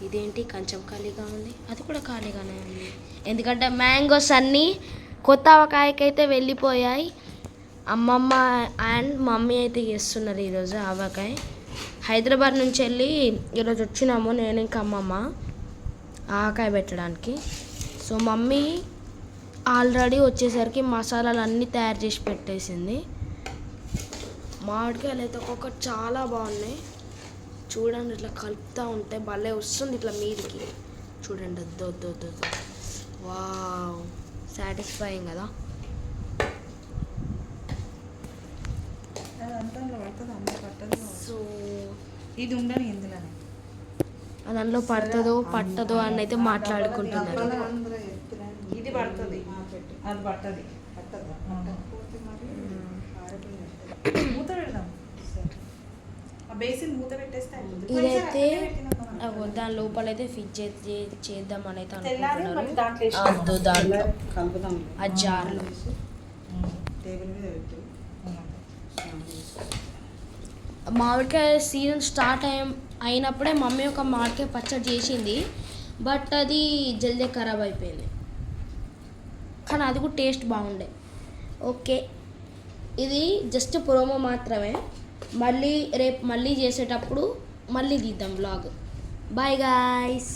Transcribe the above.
ఇదేంటి కొంచెం ఖాళీగా ఉంది, అది కూడా ఖాళీగానే ఉంది. ఎందుకంటే మ్యాంగోస్ అన్నీ కొత్త ఆవకాయకైతే వెళ్ళిపోయాయి. అమ్మమ్మ అండ్ మమ్మీ అయితే చేస్తున్నారు ఈరోజు ఆవకాయ. హైదరాబాద్ నుంచి వెళ్ళి ఈరోజు వచ్చినాము నేను ఇంకా అమ్మమ్మ ఆవకాయ పెట్టడానికి. సో మమ్మీ ఆల్రెడీ వచ్చేసరికి మసాలాలు అన్నీ తయారు చేసి పెట్టేసింది. మామిడికాయలు అయితే ఒక్కొక్కటి చాలా బాగున్నాయి. చూడండి ఇట్లా కలుపుతూ ఉంటే భలే వస్తుంది ఇట్లా మీదికి. చూడండి వద్దు వావ్, సాటిస్ఫైయింగ్ కదా. సో ఇది ఉండని ఇందులోనే దాంట్లో పడుతుందో పట్టదో అని అయితే మాట్లాడుకుంటున్నారు. ఇది పడుతుంది, అది పట్టది. మూత పెడదాం, బేసిన్ మూత పెట్టేస్తే ఇదైతే దాని లోపల అయితే ఫిట్ చేద్దామని అయితే అనుకుంటున్నారు. దాంట్లో ఆ జార్లో టేబుల్ మీద పెట్టు. మామిడికాయ సీజన్ స్టార్ట్ అయినప్పుడే మమ్మీ ఒక మామిడికాయ పచ్చడి చేసింది. బట్ అది జల్దీ ఖరాబ్ అయిపోయింది, కానీ అది కూడా టేస్ట్ బాగుండే. ఓకే, ఇది జస్ట్ ప్రోమో మాత్రమే. రేపు మళ్ళీ చేసేటప్పుడు మళ్ళీ తీద్దాం వ్లాగ్. Bye guys.